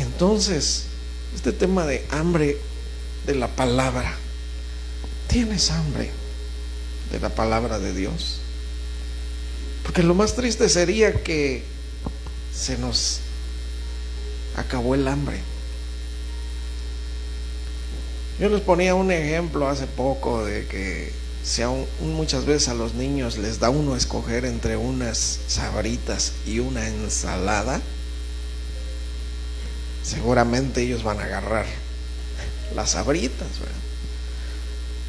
Entonces, este tema de hambre de la palabra, ¿tienes hambre de la palabra de Dios? Porque lo más triste sería que se nos acabó el hambre. Yo les ponía un ejemplo hace poco de que si muchas veces a los niños les da uno a escoger entre unas sabritas y una ensalada, seguramente ellos van a agarrar las sabritas, ¿verdad?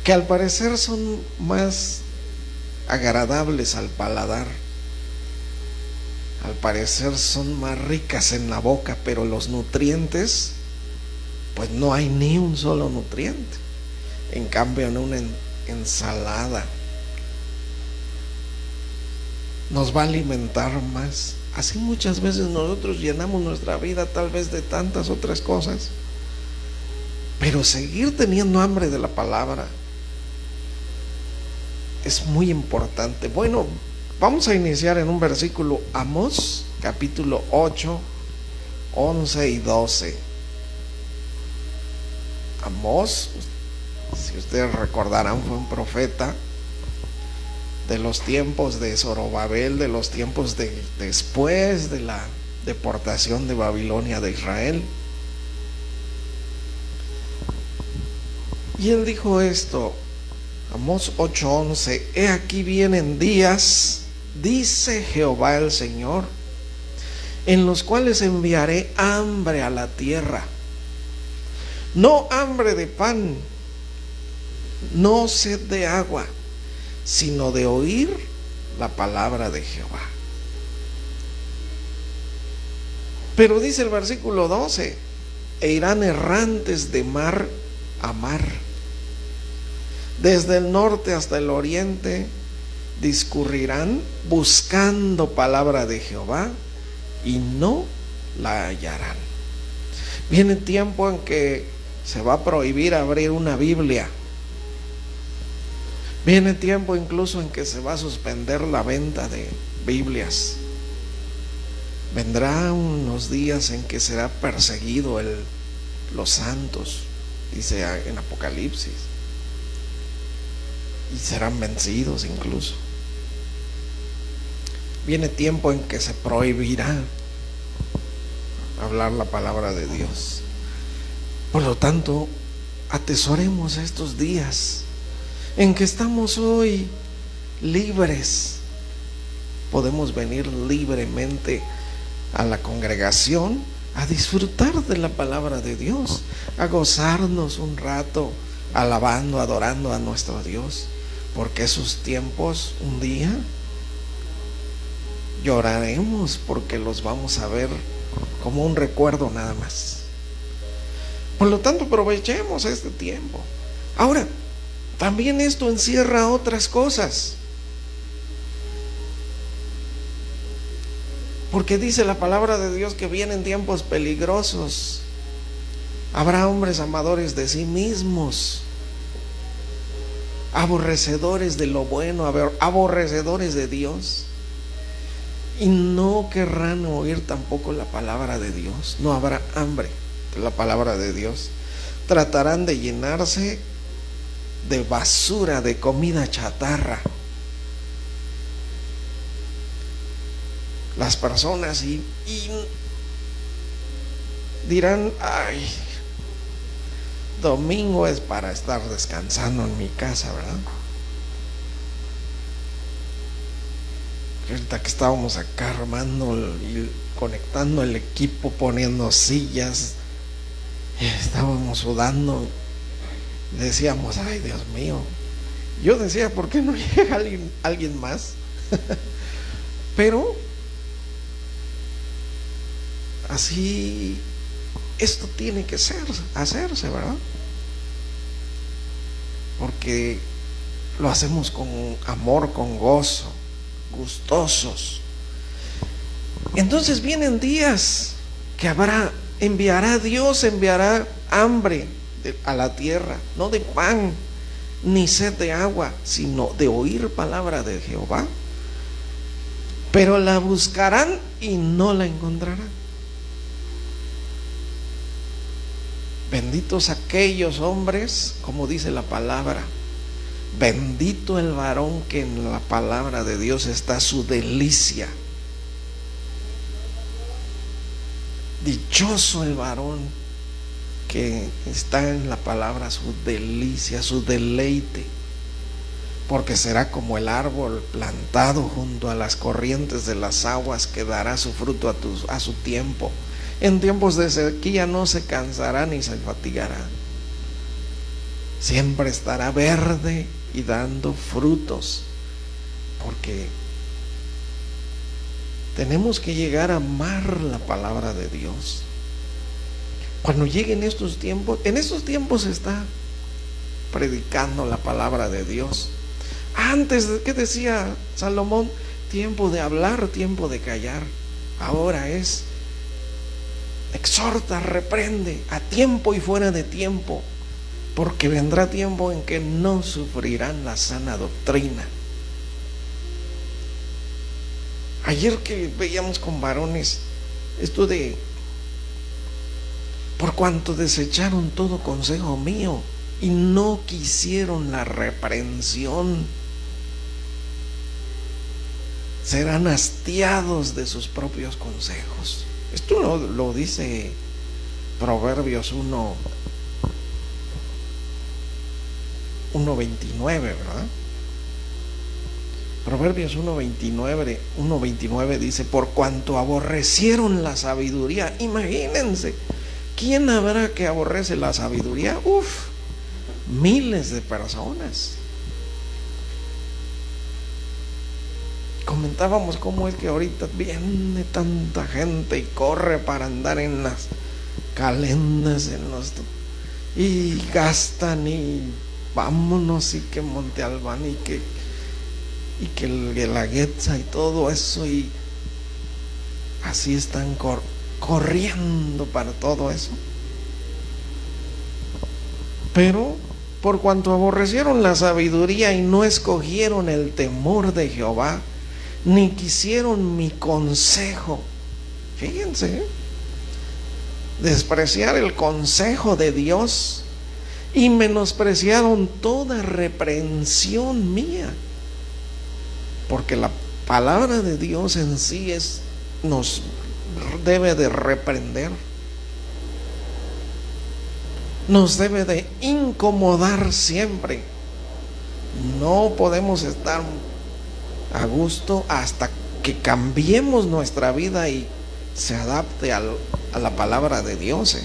Que al parecer son más agradables al paladar, al parecer son más ricas en la boca, pero los nutrientes, pues no hay ni un solo nutriente. En cambio, en una ensalada nos va a alimentar más. Así muchas veces nosotros llenamos nuestra vida tal vez de tantas otras cosas, pero seguir teniendo hambre de la palabra es muy importante. Bueno, vamos a iniciar en un versículo, Amós, capítulo 8, 11 y 12. Amós, si ustedes recordarán, fue un profeta de los tiempos de Zorobabel, de los tiempos después de la deportación de Babilonia de Israel. Y él dijo esto, Amós 8:11: He aquí vienen días, dice Jehová el Señor, en los cuales enviaré hambre a la tierra, no hambre de pan, no sed de agua, sino de oír la palabra de Jehová. Pero dice el versículo 12: e irán errantes de mar a mar, desde el norte hasta el oriente, discurrirán buscando palabra de Jehová y no la hallarán. Viene tiempo en que se va a prohibir abrir una Biblia. Viene tiempo incluso en que se va a suspender la venta de Biblias. Vendrán unos días en que será perseguido los santos, dice en Apocalipsis, y serán vencidos incluso. Viene tiempo en que se prohibirá hablar la palabra de Dios. Por lo tanto, atesoremos estos días en que estamos hoy libres. Podemos venir libremente a la congregación a disfrutar de la palabra de Dios, a gozarnos un rato alabando, adorando a nuestro Dios, porque esos tiempos un día lloraremos, porque los vamos a ver como un recuerdo nada más. Por lo tanto, aprovechemos este tiempo. Ahora, también esto encierra otras cosas, porque dice la palabra de Dios que vienen tiempos peligrosos. Habrá hombres amadores de sí mismos, aborrecedores de lo bueno, aborrecedores de Dios, y no querrán oír tampoco la palabra de Dios. No habrá hambre de la palabra de Dios. Tratarán de llenarse de basura, de comida chatarra. Las personas y dirán: ay, domingo es para estar descansando en mi casa, ¿verdad? Ahorita que estábamos acá armando y conectando el equipo, poniendo sillas, estábamos sudando, decíamos: ay, Dios mío. Yo decía: ¿por qué no llega alguien más? Pero así esto tiene que hacerse, ¿verdad? Porque lo hacemos con amor, con gozo, gustosos. Entonces vienen días que Dios enviará hambre a la tierra, no de pan ni sed de agua, sino de oír palabra de Jehová. Pero la buscarán y no la encontrarán. Benditos aquellos hombres, como dice la palabra, bendito el varón que en la palabra de Dios está su delicia. Dichoso el varón que está en la palabra su delicia, su deleite, porque será como el árbol plantado junto a las corrientes de las aguas, que dará su fruto a su tiempo. En tiempos de sequía no se cansará ni se fatigará. Siempre estará verde y dando frutos, porque tenemos que llegar a amar la palabra de Dios. Cuando lleguen estos tiempos, en estos tiempos se está predicando la palabra de Dios. Antes, ¿qué decía Salomón? Tiempo de hablar, tiempo de callar. Ahora es exhorta, reprende, a tiempo y fuera de tiempo, porque vendrá tiempo en que no sufrirán la sana doctrina. Ayer que veíamos con varones esto de por cuanto desecharon todo consejo mío y no quisieron la reprensión, serán hastiados de sus propios consejos. Esto lo dice Proverbios 1:29, ¿verdad? Proverbios 1:29 dice: por cuanto aborrecieron la sabiduría. Imagínense, ¿quién habrá que aborrece la sabiduría? Miles de personas. Comentábamos cómo es que ahorita viene tanta gente y corre para andar en las calendas, y gastan y vámonos, y que Monte Albán y que el Guelaguetza y todo eso, y así están corriendo para todo eso. Pero por cuanto aborrecieron la sabiduría y no escogieron el temor de Jehová, ni quisieron mi consejo. Fíjense, despreciar el consejo de Dios y menospreciaron toda reprensión mía. Porque la palabra de Dios en sí nos debe de reprender, nos debe de incomodar siempre. No podemos estar a gusto hasta que cambiemos nuestra vida y se adapte a la palabra de Dios.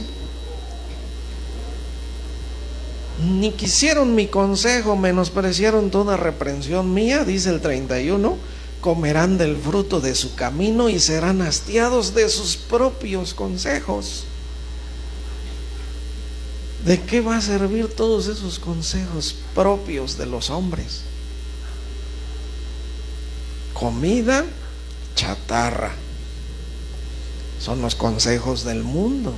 Ni quisieron mi consejo, menospreciaron toda reprensión mía, dice el 31. Comerán del fruto de su camino y serán hastiados de sus propios consejos. ¿De qué va a servir todos esos consejos propios de los hombres? Comida chatarra. Son los consejos del mundo.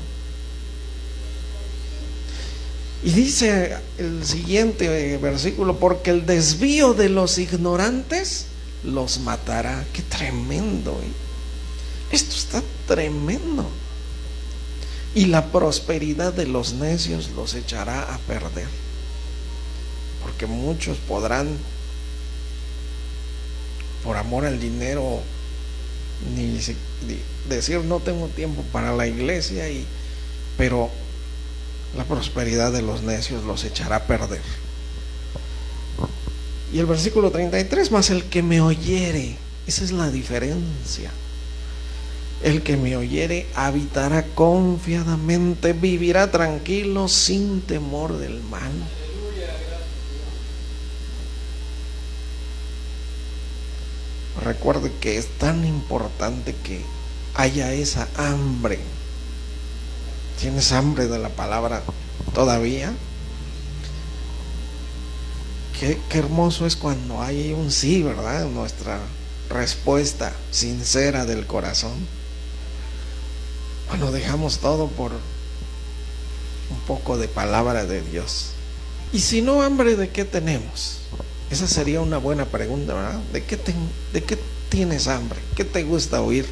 Y dice el siguiente versículo: porque el desvío de los ignorantes los matará. Qué tremendo, esto está tremendo. Y la prosperidad de los necios los echará a perder. Porque muchos podrán, por amor al dinero, ni decir no tengo tiempo para la iglesia, pero la prosperidad de los necios los echará a perder. Y el versículo 33: mas el que me oyere, esa es la diferencia, el que me oyere habitará confiadamente, vivirá tranquilo sin temor del mal. Recuerde que es tan importante que haya esa hambre. ¿Tienes hambre de la palabra todavía? Qué hermoso es cuando hay un sí, ¿verdad? Nuestra respuesta sincera del corazón. Cuando dejamos todo por un poco de palabra de Dios. Y si no, hambre, ¿de qué tenemos? Esa sería una buena pregunta, ¿verdad? ¿De qué tienes hambre? ¿Qué te gusta oír?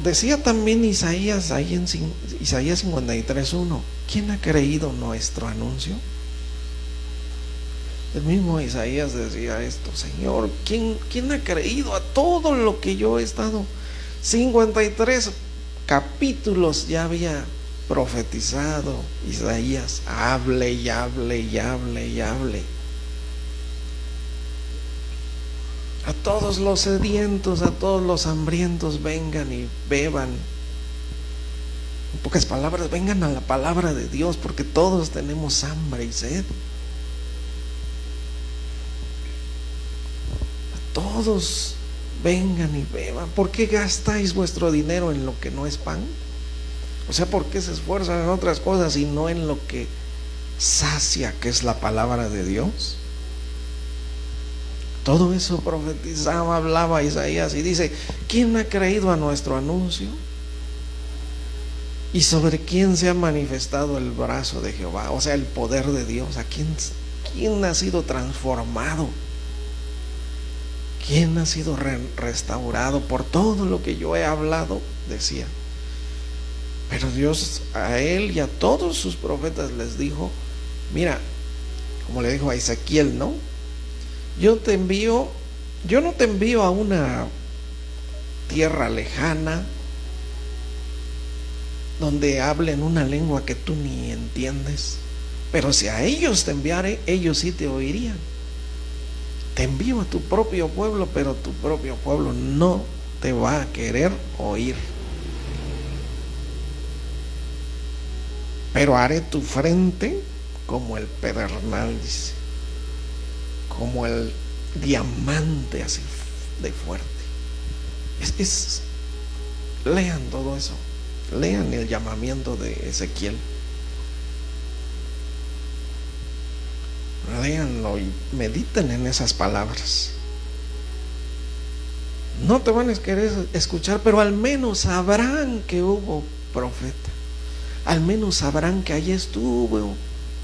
Decía también Isaías ahí en Isaías 53:1, ¿quién ha creído nuestro anuncio? El mismo Isaías decía esto: Señor, ¿quién ha creído a todo lo que yo he estado? 53 capítulos ya había profetizado Isaías, hable y hable y hable y hable. A todos los sedientos, a todos los hambrientos, vengan y beban. En pocas palabras, vengan a la palabra de Dios, porque todos tenemos hambre y sed. A todos vengan y beban. ¿Por qué gastáis vuestro dinero en lo que no es pan? O sea, ¿por qué se esfuerzan en otras cosas y no en lo que sacia, que es la palabra de Dios? Todo eso profetizaba, hablaba Isaías, y dice: ¿quién ha creído a nuestro anuncio? ¿Y sobre quién se ha manifestado el brazo de Jehová? O sea, el poder de Dios. ¿A quién ha sido transformado? ¿Quién ha sido restaurado por todo lo que yo he hablado? Decía. Pero Dios a él y a todos sus profetas les dijo: mira, como le dijo a Ezequiel, ¿no? Yo no te envío a una tierra lejana donde hablen una lengua que tú ni entiendes, pero si a ellos te enviare, ellos sí te oirían. Te envío a tu propio pueblo, pero tu propio pueblo no te va a querer oír. Pero haré tu frente como el pedernal, dice, como el diamante, así de fuerte. Lean todo eso, lean el llamamiento de Ezequiel, léanlo y mediten en esas palabras. No te van a querer escuchar, pero al menos sabrán que hubo profeta, al menos sabrán que allí estuvo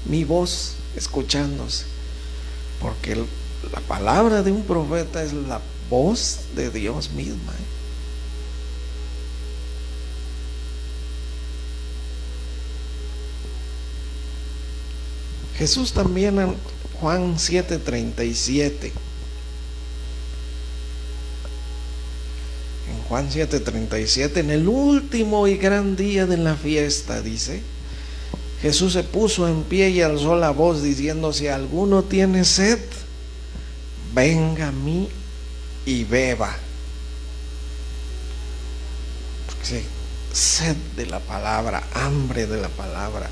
mi voz escuchándose. Porque la palabra de un profeta es la voz de Dios misma. Jesús también en Juan 7:37. En Juan 7:37, en el último y gran día de la fiesta, dice: Jesús se puso en pie y alzó la voz diciendo: si alguno tiene sed, venga a mí y beba. Porque sed de la palabra, hambre de la palabra,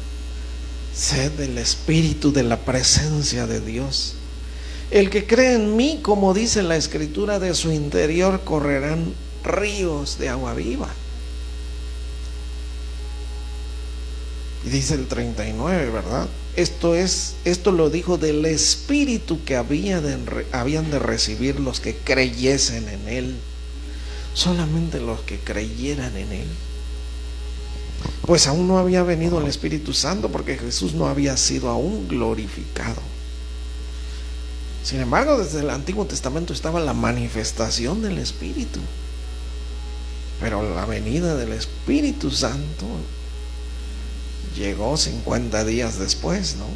sed del Espíritu, de la presencia de Dios. El que cree en mí, como dice la Escritura, de su interior correrán ríos de agua viva. Y dice el 39, ¿verdad? Esto lo dijo del Espíritu que habían de recibir los que creyesen en Él. Solamente los que creyeran en Él. Pues aún no había venido el Espíritu Santo, porque Jesús no había sido aún glorificado. Sin embargo, desde el Antiguo Testamento estaba la manifestación del Espíritu. Pero la venida del Espíritu Santo llegó 50 días después, ¿no?,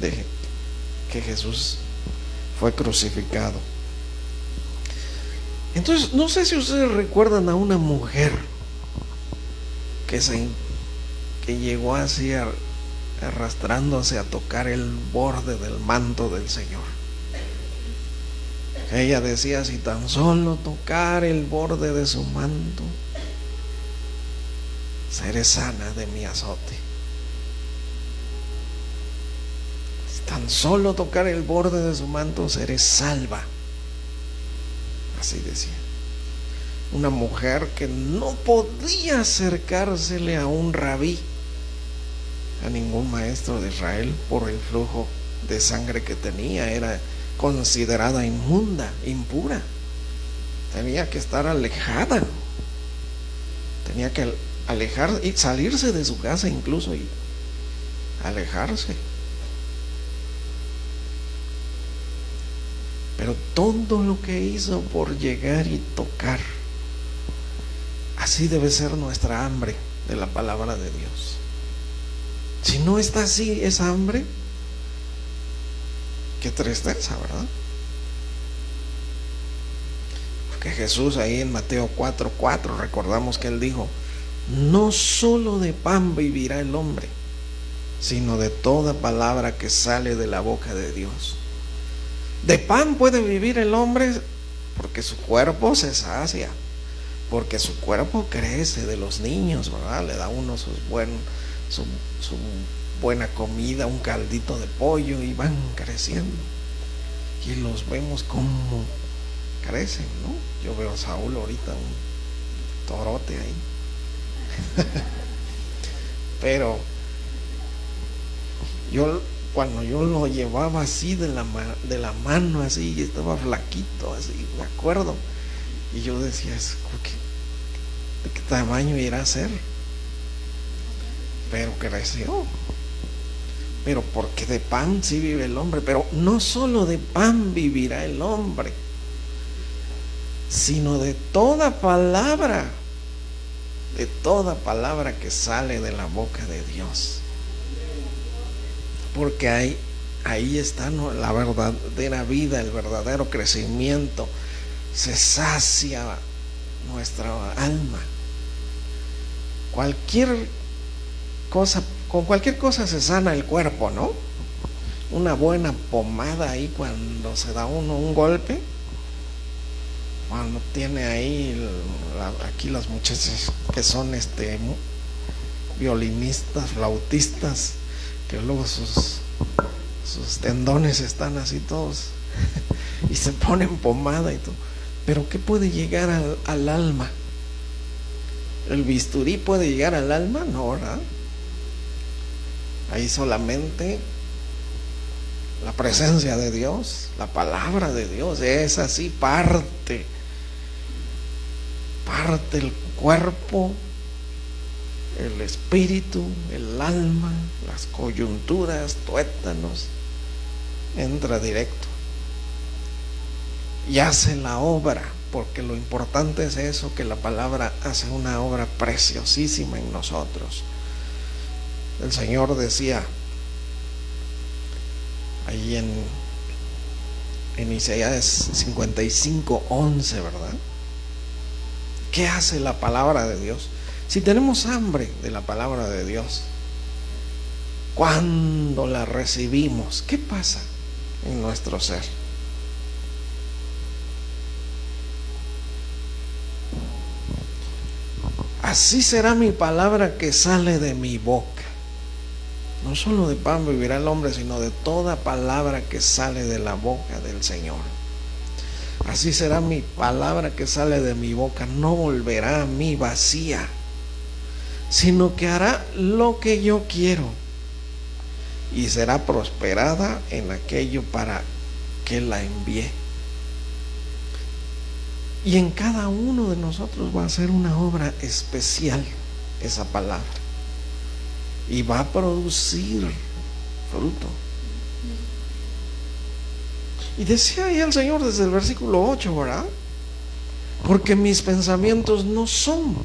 de que Jesús fue crucificado. Entonces, no sé si ustedes recuerdan a una mujer que llegó así arrastrándose a tocar el borde del manto del Señor. Ella decía: si tan solo tocar el borde de su manto, seré sana de mi azote. Tan solo tocar el borde de su manto, seré salva. Así decía. Una mujer que no podía acercársele a un rabí, a ningún maestro de Israel, por el flujo de sangre que tenía. Era considerada inmunda, impura. Tenía que estar alejada. Tenía que alejar y salirse de su casa incluso y alejarse. Pero todo lo que hizo por llegar y tocar Así debe ser nuestra hambre de la palabra de Dios. Si no está así esa hambre, qué tristeza, ¿verdad? Porque Jesús ahí en Mateo 4:4, recordamos que Él dijo: no solo de pan vivirá el hombre, sino de toda palabra que sale de la boca de Dios. De pan puede vivir el hombre porque su cuerpo se sacia, porque su cuerpo crece, de los niños, ¿verdad? Le da a uno su buena comida, un caldito de pollo, y van creciendo. Y los vemos como crecen, ¿no? Yo veo a Saúl ahorita, un torote ahí. Pero cuando yo lo llevaba así de la mano, así, y estaba flaquito, así, me acuerdo. Y yo decía: ¿de qué tamaño irá a ser? Pero creció. Pero porque de pan sí vive el hombre. Pero no solo de pan vivirá el hombre, sino de toda palabra que sale de la boca de Dios. Porque ahí está, ¿no?, la verdadera vida, el verdadero crecimiento. Se sacia nuestra alma. Con cualquier cosa se sana el cuerpo, ¿no? Una buena pomada ahí cuando se da uno un golpe, cuando tiene ahí aquí las muchachas que son violinistas, flautistas, que luego sus tendones están así todos y se ponen pomada y todo. Pero ¿qué puede llegar al alma? ¿El bisturí puede llegar al alma? No, ¿verdad? Ahí solamente la presencia de Dios, la palabra de Dios, es así, parte el cuerpo, el espíritu, el alma, las coyunturas, tuétanos, entra directo y hace la obra, porque lo importante es eso, que la palabra hace una obra preciosísima en nosotros. El Señor decía ahí en Isaías 55:11, ¿verdad? ¿Qué hace la palabra de Dios? Si tenemos hambre de la palabra de Dios, cuando la recibimos, ¿qué pasa en nuestro ser? Así será mi palabra que sale de mi boca. No solo de pan vivirá el hombre, sino de toda palabra que sale de la boca del Señor. Así será mi palabra que sale de mi boca. No volverá a mí vacía, sino que hará lo que yo quiero y será prosperada en aquello para que la envié. Y en cada uno de nosotros va a ser una obra especial esa palabra, y va a producir fruto. Y decía ahí el Señor desde el versículo 8, ¿verdad? Porque mis pensamientos no son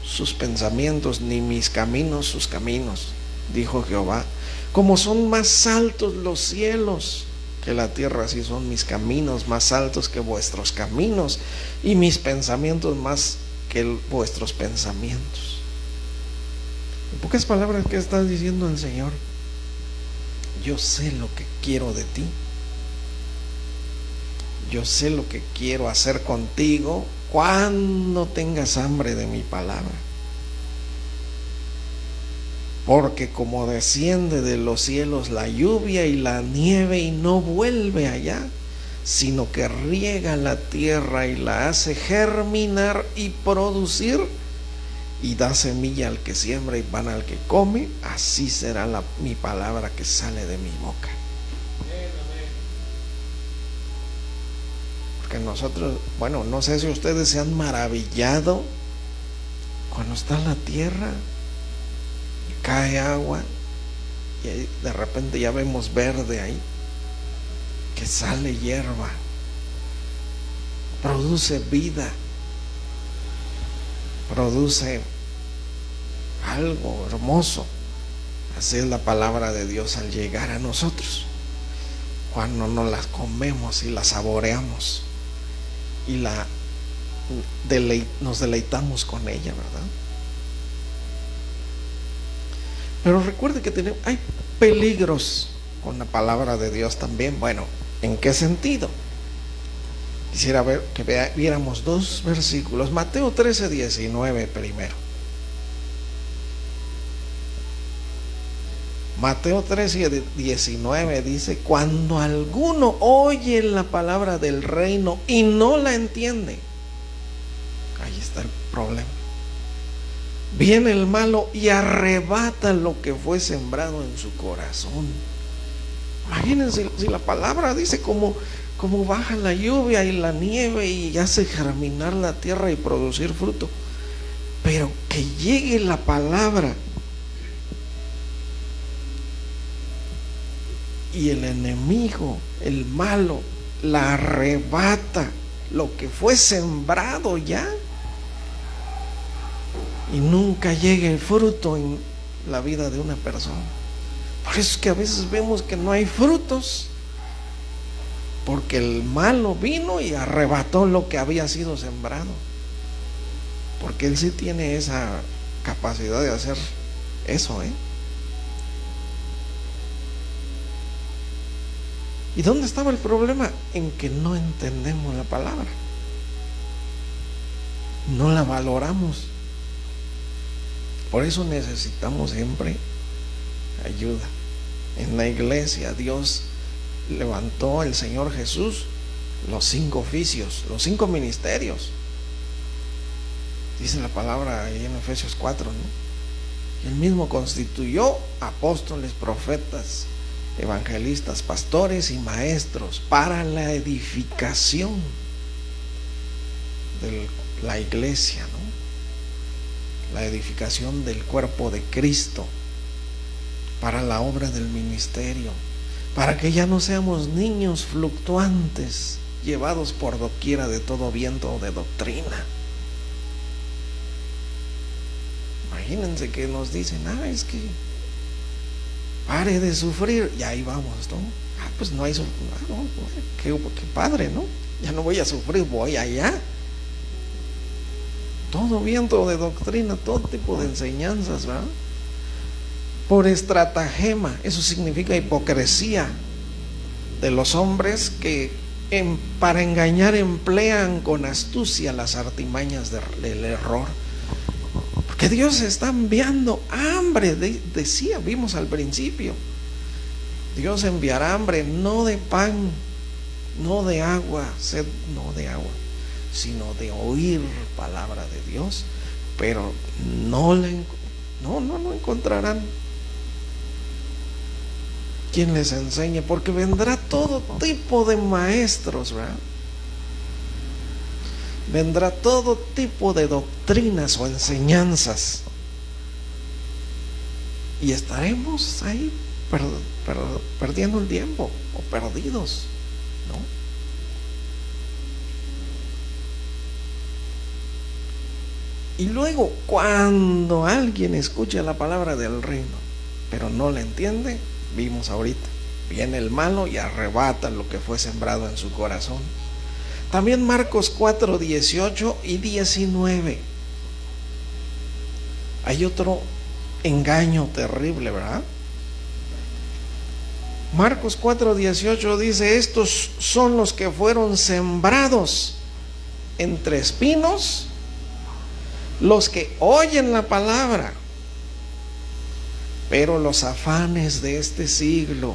sus pensamientos, ni mis caminos sus caminos, dijo Jehová. Como son más altos los cielos que la tierra, así son mis caminos más altos que vuestros caminos, y mis pensamientos más que vuestros pensamientos. En pocas palabras, ¿qué está diciendo el Señor? Yo sé lo que quiero de ti. Yo sé lo que quiero hacer contigo cuando tengas hambre de mi palabra. Porque como desciende de los cielos la lluvia y la nieve y no vuelve allá, sino que riega la tierra y la hace germinar y producir, y da semilla al que siembra y pan al que come, así será mi palabra que sale de mi boca. Porque nosotros, bueno, no sé si ustedes se han maravillado cuando está la tierra y cae agua y de repente ya vemos verde ahí, que sale hierba, produce vida. produce algo hermoso. Así es la palabra de Dios al llegar a nosotros, cuando nos las comemos y la saboreamos y nos deleitamos con ella, ¿verdad? Pero recuerde que hay peligros con la palabra de Dios también. Bueno, ¿en qué sentido? Quisiera viéramos dos versículos. Mateo 13:19 primero. Mateo 13:19 dice: cuando alguno oye la palabra del reino y no la entiende, ahí está el problema. Viene el malo y arrebata lo que fue sembrado en su corazón. Imagínense si la palabra dice como baja la lluvia y la nieve y hace germinar la tierra y producir fruto. Pero que llegue la palabra y el enemigo, el malo, la arrebata lo que fue sembrado ya, y nunca llegue el fruto en la vida de una persona. Por eso es que a veces vemos que no hay frutos, porque el malo vino y arrebató lo que había sido sembrado, porque él sí tiene esa capacidad de hacer eso, ¿Y dónde estaba el problema? En que no entendemos la palabra, no la valoramos. Por eso necesitamos siempre ayuda. En la iglesia Dios levantó, el Señor Jesús, los 5 oficios, los 5 ministerios. Dice la palabra ahí en Efesios 4, ¿no? Y él mismo constituyó apóstoles, profetas, evangelistas, pastores y maestros para la edificación de la iglesia, ¿no? La edificación del cuerpo de Cristo, para la obra del ministerio, para que ya no seamos niños fluctuantes, llevados por doquiera de todo viento de doctrina. Imagínense que nos dicen: es que pare de sufrir, y ahí vamos, ¿no? Pues no hay qué padre, ¿no? Ya no voy a sufrir, voy allá. Todo viento de doctrina, todo tipo de enseñanzas, ¿verdad? Por estratagema, eso significa hipocresía de los hombres que para engañar emplean con astucia las artimañas del error. Porque Dios está enviando hambre, decía, vimos al principio. Dios enviará hambre, no de pan, no de agua, sed no de agua, sino de oír palabra de Dios, pero no encontrarán quien les enseñe, porque vendrá todo tipo de maestros, ¿verdad? Vendrá todo tipo de doctrinas o enseñanzas, y estaremos ahí perdiendo el tiempo, o perdidos, ¿no? Y luego, cuando alguien escucha la palabra del reino, pero no la entiende, vimos ahorita, viene el malo y arrebata lo que fue sembrado en su corazón. También Marcos 4:18 y 19. Hay otro engaño terrible, ¿verdad? Marcos 4:18 dice: estos son los que fueron sembrados entre espinos, los que oyen la palabra, pero los afanes de este siglo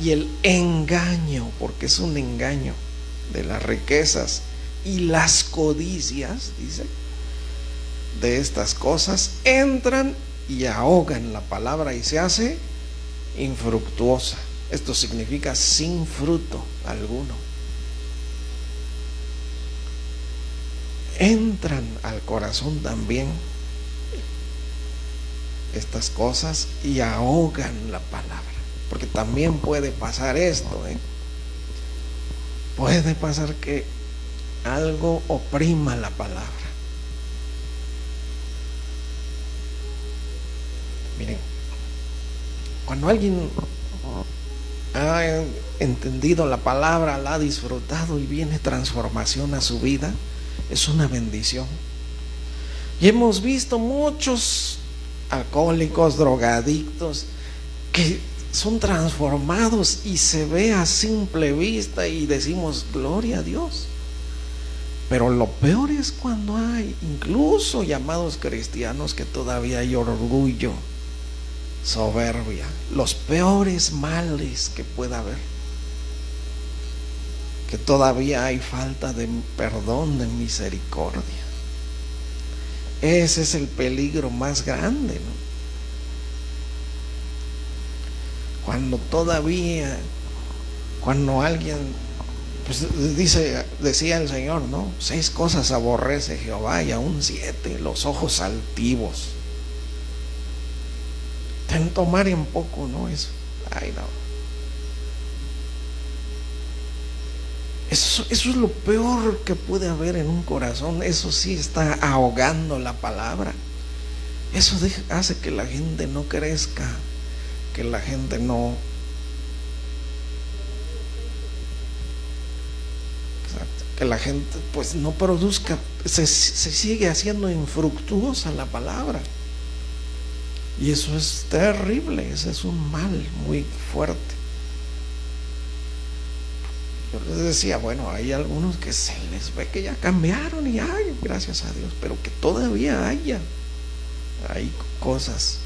y el engaño, porque es un engaño, de las riquezas y las codicias, dice, de estas cosas, entran y ahogan la palabra y se hace infructuosa. Esto significa sin fruto alguno. Entran al corazón también estas cosas y ahogan la palabra, porque también puede pasar esto, puede pasar que algo oprima la palabra Miren, cuando alguien ha entendido la palabra, la ha disfrutado y viene transformación a su vida, es una bendición. Y hemos visto muchos alcohólicos, drogadictos, que son transformados y se ve a simple vista y decimos gloria a Dios. Pero lo peor es cuando hay incluso llamados cristianos que todavía hay orgullo, soberbia, los peores males que pueda haber, que todavía hay falta de perdón, de misericordia. Ese es el peligro más grande, ¿no? Cuando alguien, pues decía el Señor, ¿no? 6 cosas aborrece Jehová y aún 7, los ojos altivos. Ten tomar en poco, ¿no? Eso, ay no. Eso es lo peor que puede haber en un corazón. Eso sí está ahogando la palabra. Eso hace que la gente no crezca, que la gente no, que la gente pues no produzca, se sigue haciendo infructuosa la palabra. Y eso es terrible, ese es un mal muy fuerte. Yo les decía, bueno, hay algunos que se les ve que ya cambiaron y ay, gracias a Dios, pero que todavía hay cosas,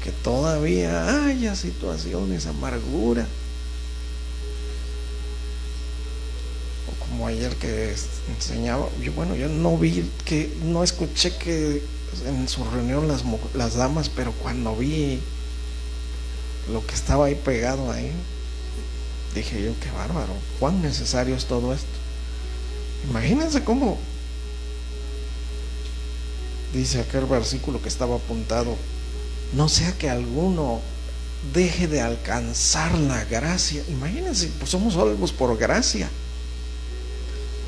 que todavía haya situaciones, amargura. O como ayer que enseñaba, yo no escuché que en su reunión las damas, pero cuando vi lo que estaba ahí pegado ahí, dije yo, qué bárbaro, cuán necesario es todo esto. Imagínense cómo dice aquel versículo que estaba apuntado: no sea que alguno deje de alcanzar la gracia. Imagínense, pues somos salvos por gracia.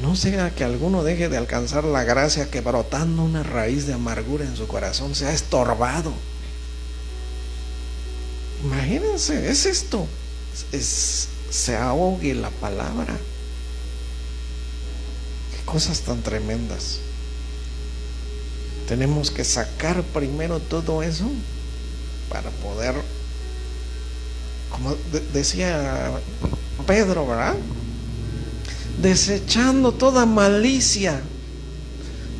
No sea que alguno deje de alcanzar la gracia, que brotando una raíz de amargura en su corazón sea estorbado. Imagínense, es esto, se ahogue la palabra. Qué cosas tan tremendas. Tenemos que sacar primero todo eso para poder, como decía Pedro, ¿verdad? Desechando toda malicia,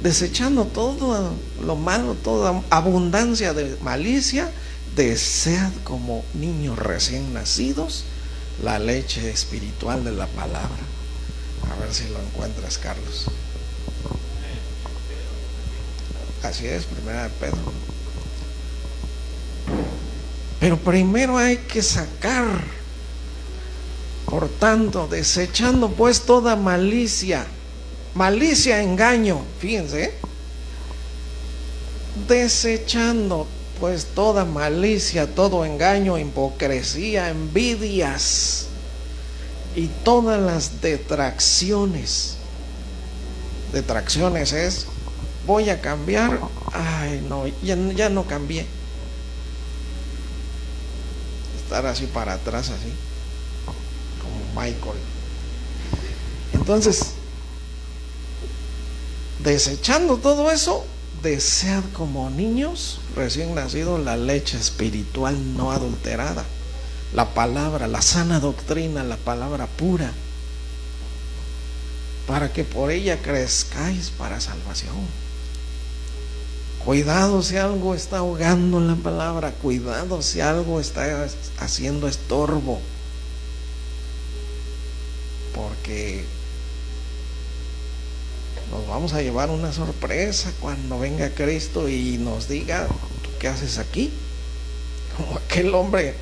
desechando todo lo malo, toda abundancia de malicia, desead como niños recién nacidos la leche espiritual de la palabra. A ver si lo encuentras, Carlos. Así es, 1 Pedro. Pero primero hay que sacar, por tanto, desechando pues toda malicia, engaño, fíjense, desechando pues toda malicia, todo engaño, hipocresía, envidias y todas las detracciones. Detracciones es: voy a cambiar, ay no, ya no cambié. Estar así para atrás, así como Michael. Entonces, desechando todo eso, desead como niños recién nacidos la leche espiritual no adulterada, la palabra, la sana doctrina, la palabra pura, para que por ella crezcáis para salvación. Cuidado si algo está ahogando la palabra, cuidado si algo está haciendo estorbo, porque nos vamos a llevar una sorpresa cuando venga Cristo y nos diga: ¿tú qué haces aquí? Como aquel hombre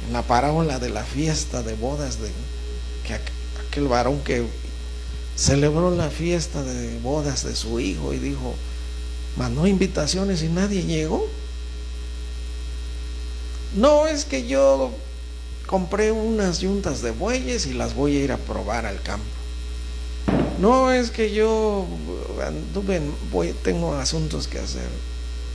en la parábola de la fiesta de bodas, aquel varón que celebró la fiesta de bodas de su hijo y dijo, mandó invitaciones y nadie llegó. No, es que yo compré unas yuntas de bueyes y las voy a ir a probar al campo. No, es que yo tengo asuntos que hacer.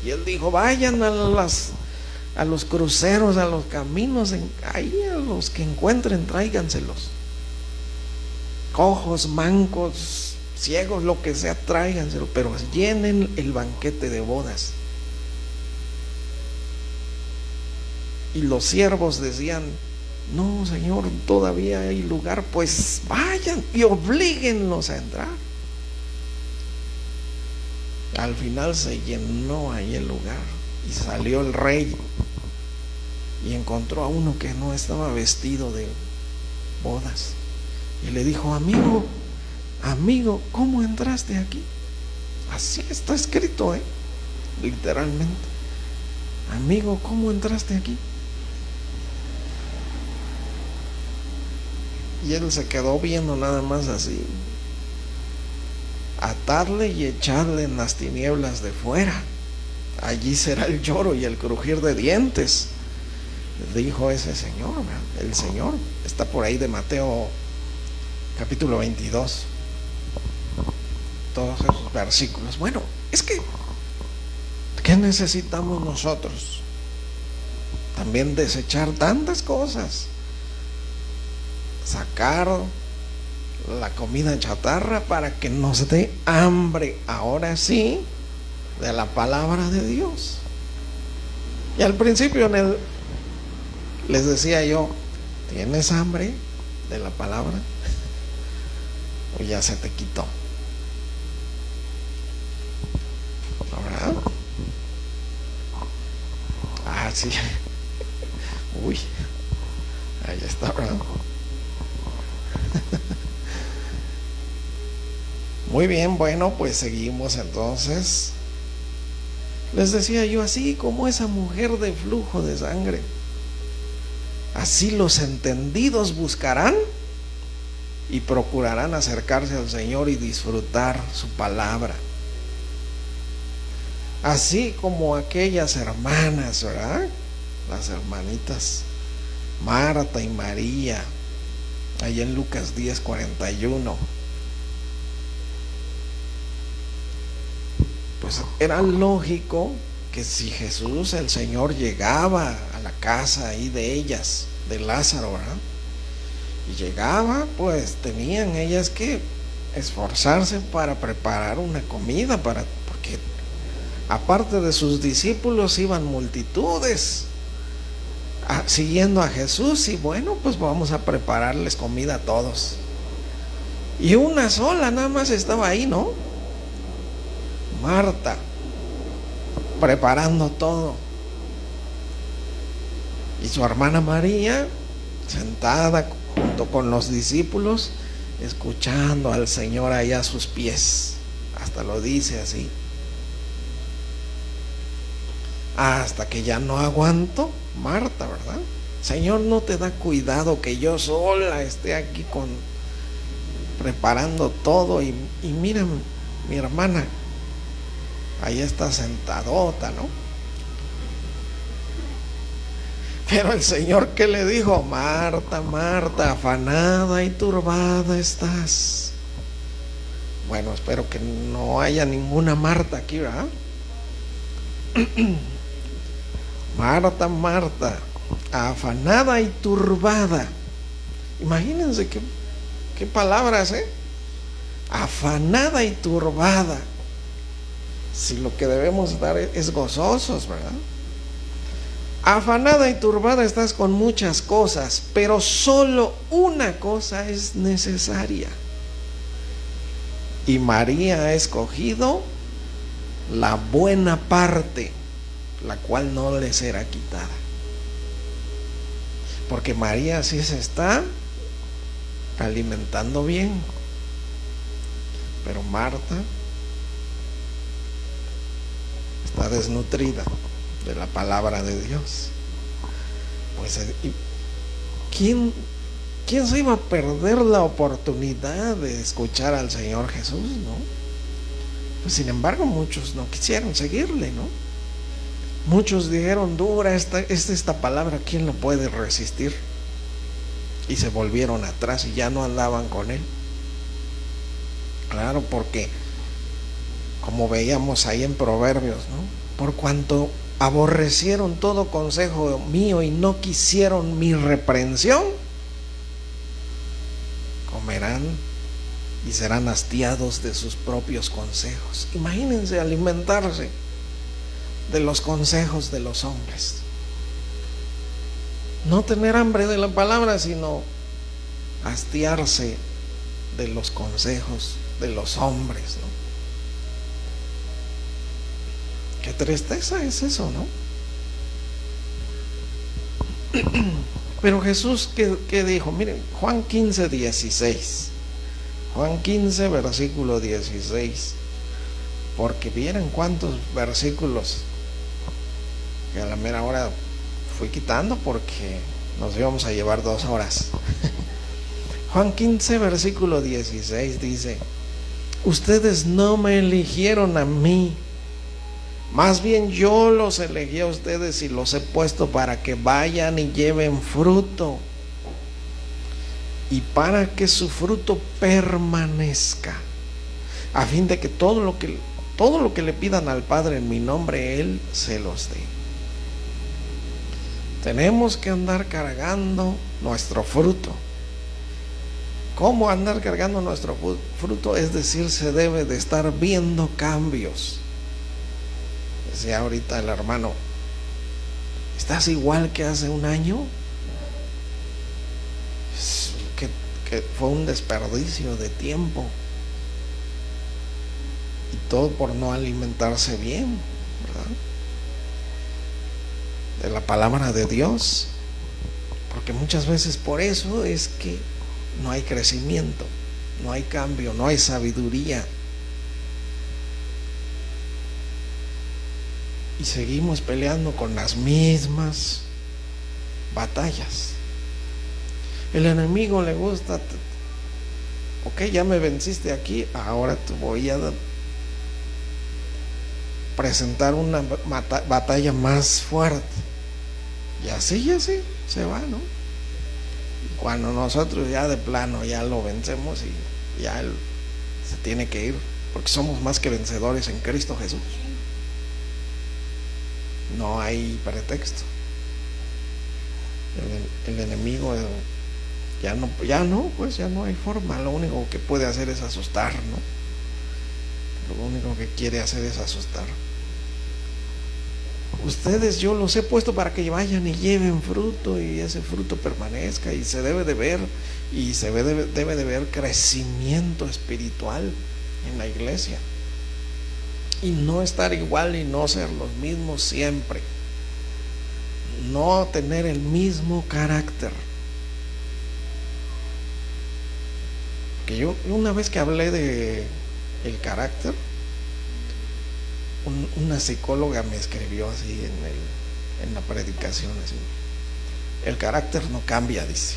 Y él dijo, vayan a los cruceros, a los caminos, ahí a los que encuentren, tráiganselos. Cojos, mancos, ciegos, lo que sea, tráiganselo, pero llenen el banquete de bodas. Y los siervos decían, no, Señor, todavía hay lugar. Pues vayan y oblíguenlos a entrar. Al final se llenó ahí el lugar y salió el rey y encontró a uno que no estaba vestido de bodas y le dijo, amigo, ¿cómo entraste aquí? Así está escrito, literalmente. Amigo, ¿cómo entraste aquí? Y él se quedó viendo nada más así. Atarle y echarle en las tinieblas de fuera. Allí será el lloro y el crujir de dientes, dijo ese Señor. El Señor está por ahí de Mateo capítulo 22. Todos esos versículos. Bueno, es que ¿qué necesitamos nosotros? También desechar tantas cosas. Sacar la comida chatarra para que nos dé hambre, ahora sí, de la palabra de Dios. Y al principio les decía yo, ¿tienes hambre de la palabra? ¿O ya se te quitó? ¿Verdad? Ah, sí. Uy, ahí está, ¿verdad? Muy bien, bueno, pues seguimos entonces. Les decía yo, así como esa mujer de flujo de sangre, así los entendidos buscarán y procurarán acercarse al Señor y disfrutar su palabra. Así como aquellas hermanas, ¿verdad? Las hermanitas Marta y María, ahí en Lucas 10:41. Pues era lógico que si Jesús, el Señor, llegaba a la casa ahí de ellas, de Lázaro, ¿verdad? Y llegaba, pues tenían ellas que esforzarse para preparar una comida, porque aparte de sus discípulos iban multitudes siguiendo a Jesús, y bueno, pues vamos a prepararles comida a todos. Y una sola nada más estaba ahí, ¿no? Marta, preparando todo, y su hermana María sentada junto con los discípulos, escuchando al Señor ahí a sus pies. Hasta lo dice así: hasta que ya no aguanto, Marta, ¿verdad? Señor, ¿no te da cuidado que yo sola esté aquí preparando todo? Y mira, mi hermana ahí está sentadota, ¿no? Pero el Señor, ¿qué le dijo? Marta, Marta, afanada y turbada estás. Bueno, espero que no haya ninguna Marta aquí, ¿verdad? Marta, Marta, afanada y turbada. Imagínense qué palabras, afanada y turbada. Si lo que debemos dar es gozosos, ¿verdad? Afanada y turbada estás con muchas cosas, pero solo una cosa es necesaria. Y María ha escogido la buena parte, la cual no le será quitada. Porque María sí se está alimentando bien, pero Marta está desnutrida de la palabra de Dios. Pues ¿quién se iba a perder la oportunidad de escuchar al Señor Jesús, no? Pues sin embargo muchos no quisieron seguirle, ¿no? Muchos dijeron, dura esta palabra, ¿quién lo puede resistir? Y se volvieron atrás y ya no andaban con él. Claro, porque como veíamos ahí en Proverbios, ¿no? Por cuanto aborrecieron todo consejo mío y no quisieron mi reprensión, comerán y serán hastiados de sus propios consejos. Imagínense alimentarse de los consejos de los hombres. No tener hambre de la palabra, sino hastiarse de los consejos de los hombres, ¿no? Qué tristeza es eso, ¿no? Pero Jesús, ¿qué dijo? Miren, Juan 15, 16. Juan 15, versículo 16. Porque vieran cuántos versículos que a la mera hora fui quitando porque nos íbamos a llevar 2 horas. Juan 15, versículo 16 dice: ustedes no me eligieron a mí, más bien yo los elegí a ustedes y los he puesto para que vayan y lleven fruto, y para que su fruto permanezca, a fin de que todo lo que le pidan al Padre en mi nombre, Él se los dé. Tenemos que andar cargando nuestro fruto. ¿Cómo andar cargando nuestro fruto? Es decir, se debe de estar viendo cambios. Decía ahorita el hermano: ¿estás igual que hace un año? Que fue un desperdicio de tiempo, y todo por no alimentarse bien, ¿verdad?, de la palabra de Dios. Porque muchas veces por eso es que no hay crecimiento, no hay cambio, no hay sabiduría, y seguimos peleando con las mismas batallas. El enemigo le gusta: ok, ya me venciste aquí, ahora te voy a presentar una batalla más fuerte. Y así se va, ¿no? Y cuando nosotros ya de plano ya lo vencemos y ya él se tiene que ir, porque somos más que vencedores en Cristo Jesús. No hay pretexto. El enemigo ya no hay forma. Lo único que puede hacer es asustar, ¿no? Lo único que quiere hacer es asustar. Ustedes yo los he puesto para que vayan y lleven fruto, y ese fruto permanezca, y se debe de ver, y debe de ver crecimiento espiritual en la iglesia, y no estar igual y no ser los mismos siempre, no tener el mismo carácter. Que yo una vez que hablé de el carácter, una psicóloga me escribió así en la predicación, así: el carácter no cambia, dice,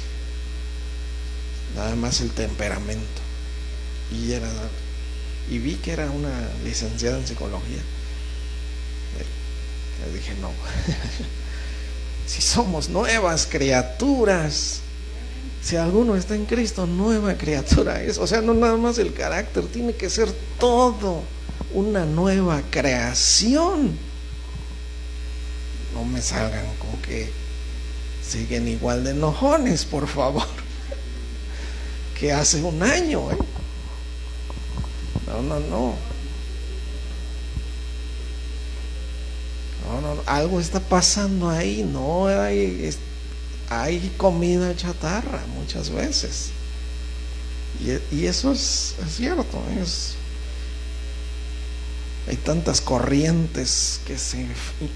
nada más el temperamento. Y vi que era una licenciada en psicología. Le dije: no, si somos nuevas criaturas, si alguno está en Cristo, nueva criatura es. O sea, no nada más el carácter, tiene que ser todo una nueva creación. No me salgan con que siguen igual de enojones, por favor, que hace un año, No, algo está pasando ahí. No hay comida chatarra muchas veces, y eso es cierto. Hay tantas corrientes que se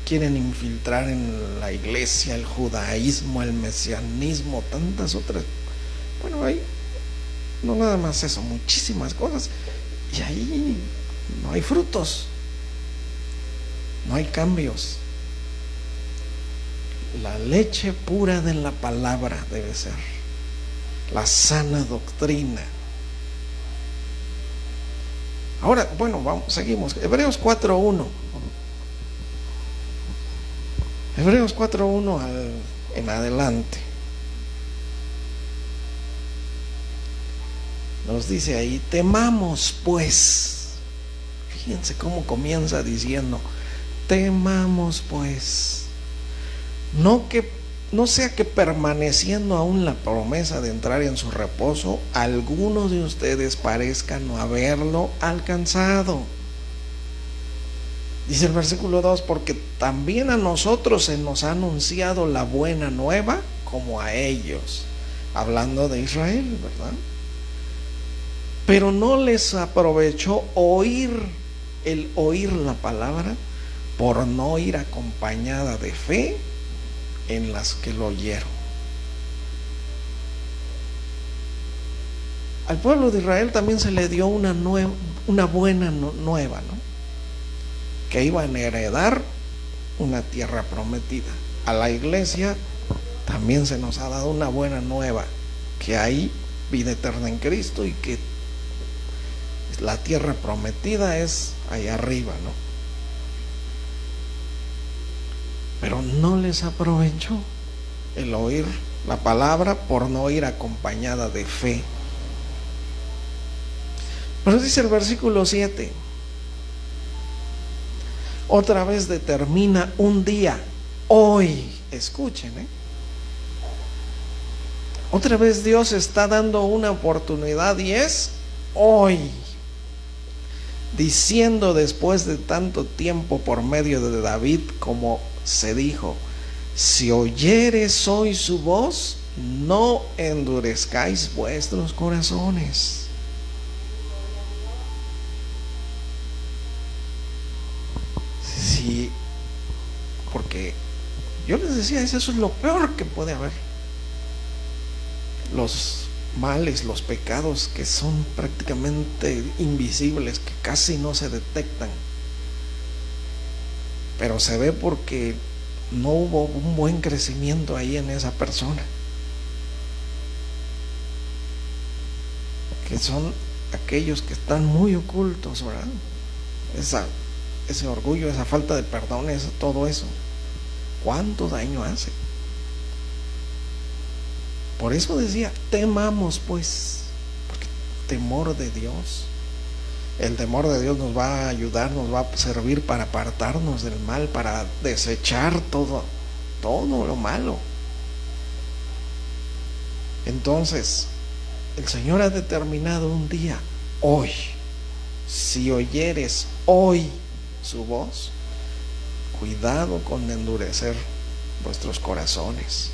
quieren infiltrar en la iglesia: el judaísmo, el mesianismo, tantas otras. Bueno, hay no nada más eso, muchísimas cosas, y ahí no hay frutos, no hay cambios. La leche pura de la palabra debe ser la sana doctrina. Ahora, bueno, seguimos. Hebreos 4:1. Hebreos 4:1 en adelante. Nos dice ahí, temamos pues. Fíjense cómo comienza diciendo, temamos pues. No sea que permaneciendo aún la promesa de entrar en su reposo, algunos de ustedes parezcan no haberlo alcanzado. Dice el versículo 2, porque también a nosotros se nos ha anunciado la buena nueva como a ellos, hablando de Israel, ¿verdad? Pero no les aprovechó el oír la palabra, por no ir acompañada de fe en las que lo oyeron. Al pueblo de Israel también se le dio una buena nueva, ¿no? Que iban a heredar una tierra prometida. A la iglesia también se nos ha dado una buena nueva, que hay vida eterna en Cristo y que la tierra prometida es allá arriba, ¿no? Pero no les aprovechó el oír la palabra por no ir acompañada de fe. Pero dice el versículo 7, otra vez determina un día, hoy, escuchen, otra vez Dios está dando una oportunidad y es hoy, diciendo después de tanto tiempo por medio de David, como se dijo, si oyeres hoy su voz, no endurezcáis vuestros corazones. Sí, porque yo les decía, eso es lo peor que puede haber. Los males, los pecados que son prácticamente invisibles, que casi no se detectan, pero se ve porque no hubo un buen crecimiento ahí en esa persona, que son aquellos que están muy ocultos, ¿verdad? Ese orgullo, esa falta de perdón, todo eso, ¿cuánto daño hace? Por eso decía, temamos pues, porque temor de Dios, el temor de Dios nos va a ayudar, nos va a servir para apartarnos del mal, para desechar todo lo malo. Entonces, el Señor ha determinado un día, hoy, si oyeres hoy su voz, cuidado con endurecer vuestros corazones.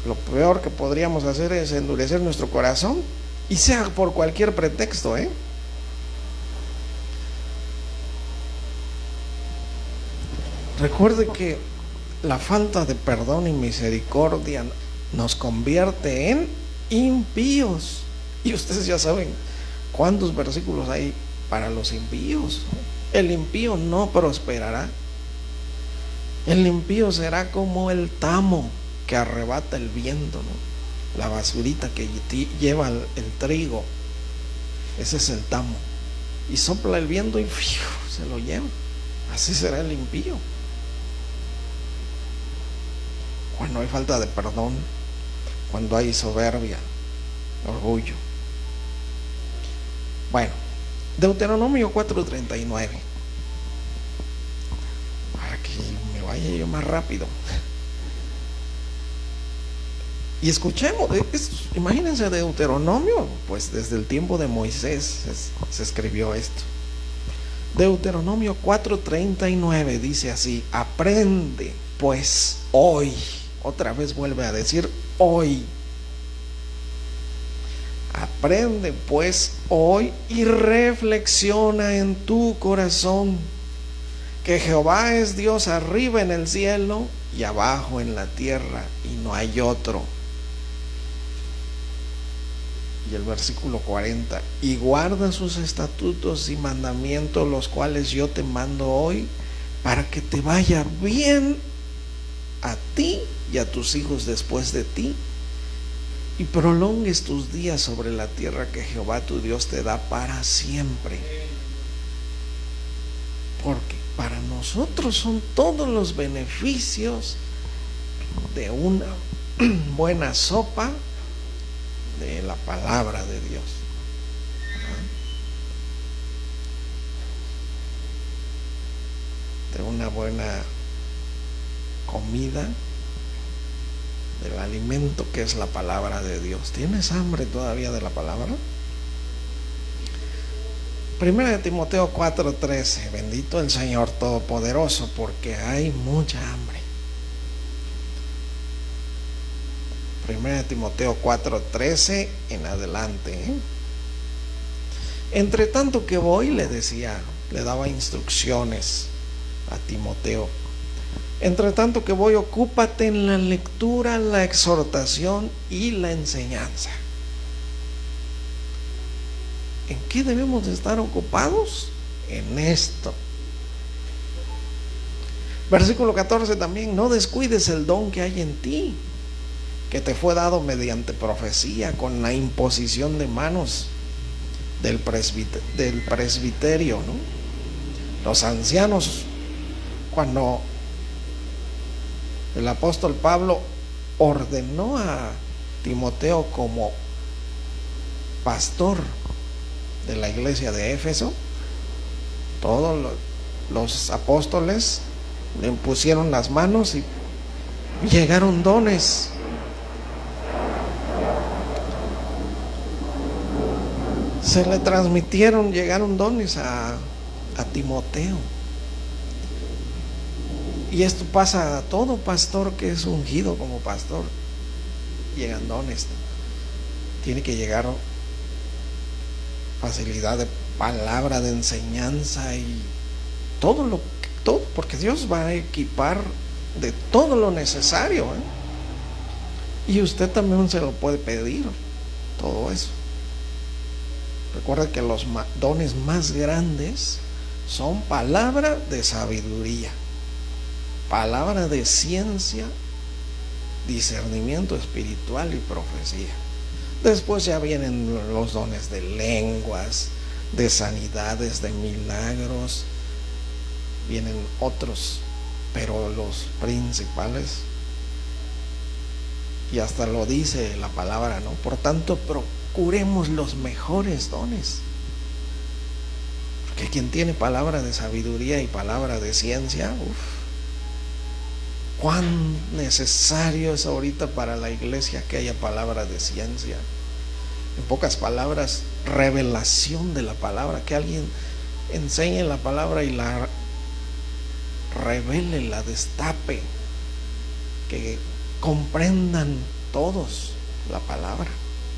Lo peor que podríamos hacer es endurecer nuestro corazón, y sea por cualquier pretexto, Recuerde que la falta de perdón y misericordia nos convierte en impíos. Y ustedes ya saben cuántos versículos hay para los impíos. El impío no prosperará. El impío será como el tamo que arrebata el viento, ¿no? La basurita que lleva el trigo, ese es el tamo, y sopla el viento y se lo lleva. Así será el impío cuando hay falta de perdón, cuando hay soberbia, orgullo. Bueno, Deuteronomio 4:39, para que me vaya yo más rápido. Y escuchemos, imagínense, Deuteronomio, pues desde el tiempo de Moisés se escribió esto. Deuteronomio 4:39 dice así: aprende pues hoy, otra vez vuelve a decir hoy, aprende pues hoy y reflexiona en tu corazón que Jehová es Dios arriba en el cielo y abajo en la tierra, y no hay otro. Y el versículo 40, y guarda sus estatutos y mandamientos, los cuales yo te mando hoy, para que te vaya bien a ti y a tus hijos después de ti, y prolongues tus días sobre la tierra que Jehová tu Dios te da para siempre. Porque para nosotros son todos los beneficios de una buena sopa de la palabra de Dios. De una buena comida, del alimento que es la palabra de Dios. ¿Tienes hambre todavía de la palabra? Primera de Timoteo 4:13. Bendito el Señor Todopoderoso, porque hay mucha hambre. Primera de Timoteo 4:13 en adelante. Entre tanto que voy, le decía, le daba instrucciones a Timoteo. Entre tanto que voy, ocúpate en la lectura, la exhortación y la enseñanza. ¿En qué debemos de estar ocupados? En esto. Versículo 14 también: no descuides el don que hay en ti, que te fue dado mediante profecía, con la imposición de manos del presbiterio, ¿no? Los ancianos, cuando el apóstol Pablo ordenó a Timoteo como pastor de la iglesia de Éfeso, todos los apóstoles le impusieron las manos y llegaron dones. Se le transmitieron, llegaron dones a Timoteo. Y esto pasa a todo pastor que es ungido como pastor. Llegan dones. Tiene que llegar facilidad de palabra, de enseñanza y todo, porque Dios va a equipar de todo lo necesario, y usted también se lo puede pedir, todo eso. Recuerda que los dones más grandes son palabra de sabiduría, palabra de ciencia, discernimiento espiritual y profecía. Después ya vienen los dones de lenguas, de sanidades, de milagros, vienen otros, pero los principales, y hasta lo dice la palabra, ¿no? Por tanto, procuremos los mejores dones, porque quien tiene palabra de sabiduría y palabra de ciencia, cuán necesario es ahorita para la iglesia que haya palabra de ciencia. En pocas palabras, revelación de la palabra, que alguien enseñe la palabra y la revele, la destape, que comprendan todos la palabra.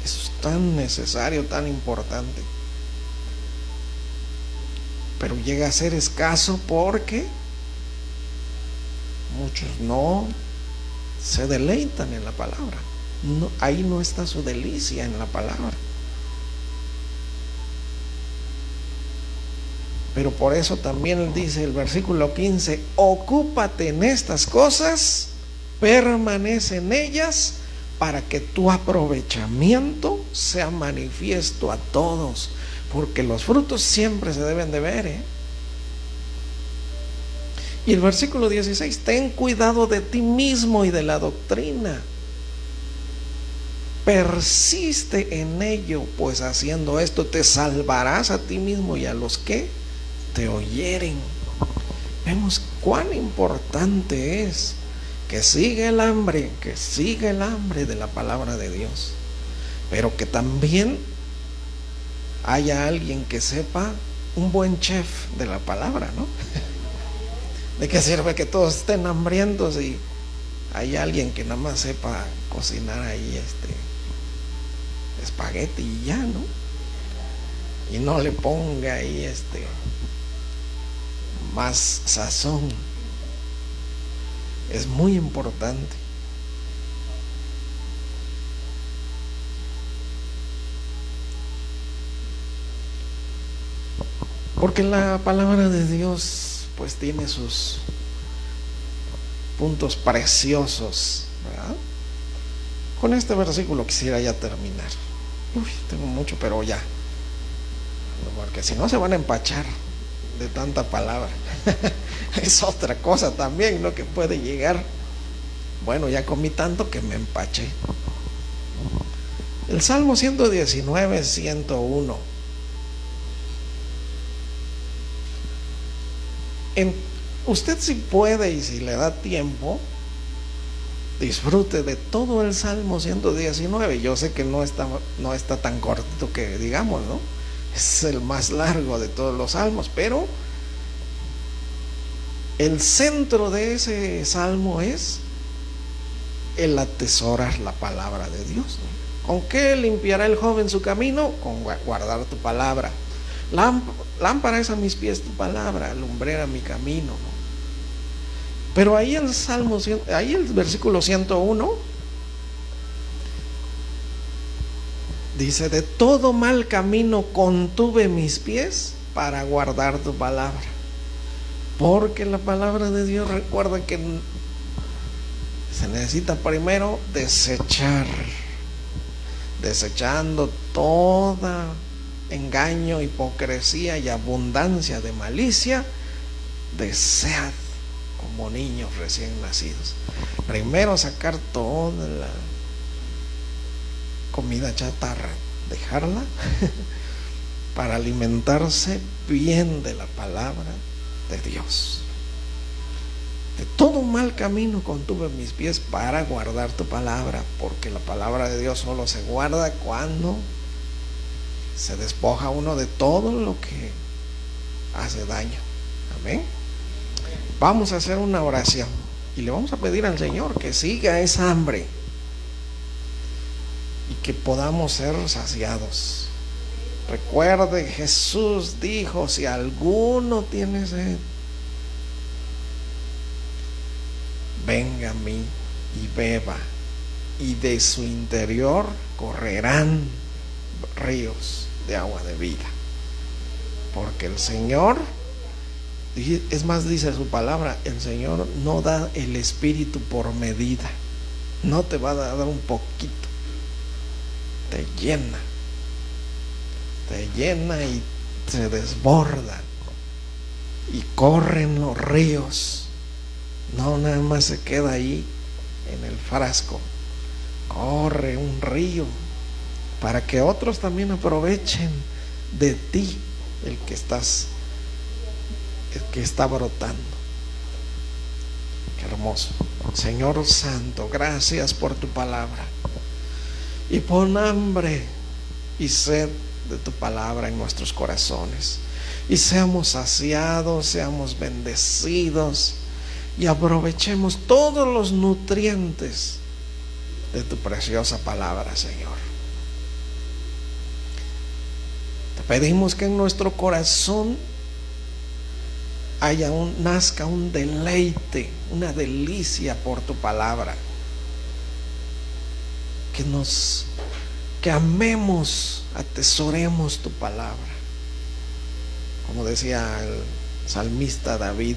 Eso es tan necesario, tan importante, pero llega a ser escaso porque muchos no se deleitan en la palabra. No, ahí no está su delicia en la palabra. Pero por eso también dice el versículo 15: ocúpate en estas cosas, permanece en ellas, para que tu aprovechamiento sea manifiesto a todos, porque los frutos siempre se deben de ver, Y el versículo 16: ten cuidado de ti mismo y de la doctrina, persiste en ello, pues haciendo esto te salvarás a ti mismo y a los que te oyeren. Vemos cuán importante es que siga el hambre de la palabra de Dios, pero que también haya alguien que sepa, un buen chef de la palabra, ¿no? ¿De qué sirve que todos estén hambrientos y hay alguien que nada más sepa cocinar ahí espagueti y ya, ¿no? Y no le ponga ahí más sazón? Es muy importante. Porque la palabra de Dios pues tiene sus puntos preciosos, ¿verdad? Con este versículo quisiera ya terminar. Tengo mucho, pero ya, porque si no se van a empachar de tanta palabra. Es otra cosa también, ¿no? Que puede llegar, bueno, ya comí tanto que me empaché. El Salmo 119, 101. Usted, si puede y si le da tiempo, disfrute de todo el Salmo 119. Yo sé que no está tan cortito que digamos, ¿no? Es el más largo de todos los salmos, pero el centro de ese salmo es el atesorar la palabra de Dios, ¿no? ¿Con qué limpiará el joven su camino? Con guardar tu palabra. Lámpara es a mis pies tu palabra, lumbrera mi camino, ¿no? Pero ahí el Salmo, ahí el versículo 101 dice: de todo mal camino contuve mis pies para guardar tu palabra. Porque la palabra de Dios, recuerda que se necesita primero desechando toda engaño, hipocresía y abundancia de malicia, desead como niños recién nacidos. Primero sacar toda la comida chatarra, dejarla para alimentarse bien de la palabra de Dios. De todo mal camino contuve mis pies para guardar tu palabra, porque la palabra de Dios solo se guarda cuando se despoja uno de todo lo que hace daño. Amén. Vamos a hacer una oración y le vamos a pedir al Señor que siga esa hambre y que podamos ser saciados. Recuerde, Jesús dijo: si alguno tiene sed, venga a mí y beba, y de su interior correrán ríos de agua de vida. Porque el Señor, es más, dice su palabra, el Señor no da el Espíritu por medida. No te va a dar un poquito, te llena y se desborda y corren los ríos. No nada más se queda ahí en el frasco, corre un río para que otros también aprovechen de ti, el que está brotando. Qué hermoso. Señor Santo, gracias por tu palabra, y pon hambre y sed de tu palabra en nuestros corazones, y seamos saciados, seamos bendecidos, y aprovechemos todos los nutrientes de tu preciosa palabra, Señor. Te pedimos que en nuestro corazón nazca un deleite, una delicia por tu palabra, que amemos, atesoremos tu palabra, como decía el salmista David: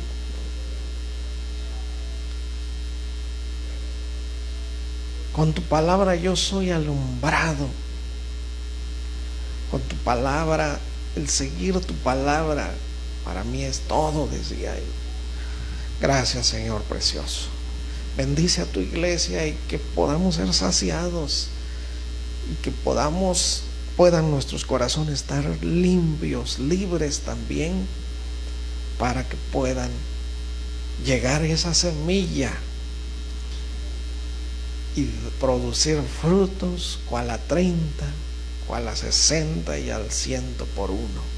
con tu palabra yo soy alumbrado. Con tu palabra, el seguir tu palabra para mí es todo, decía él. Gracias, Señor precioso. Bendice a tu iglesia y que podamos ser saciados, y que puedan nuestros corazones estar limpios, libres también, para que puedan llegar a esa semilla y producir frutos, cual a 30, cual a 60 y al 100 por uno.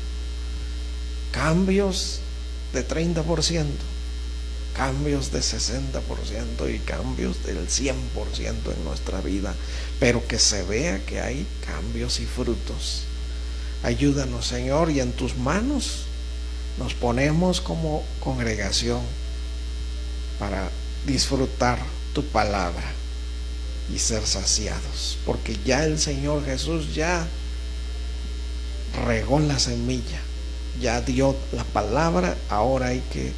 Cambios de 30%, cambios de 60% y cambios del 100% en nuestra vida, pero que se vea que hay cambios y frutos. Ayúdanos, Señor, y en tus manos nos ponemos como congregación para disfrutar tu palabra y ser saciados, porque ya el Señor Jesús ya regó la semilla, ya dio la palabra. Ahora hay que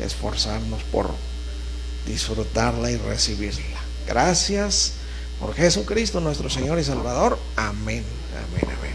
esforzarnos por disfrutarla y recibirla. Gracias por Jesucristo nuestro Señor y Salvador. Amén, amén, amén.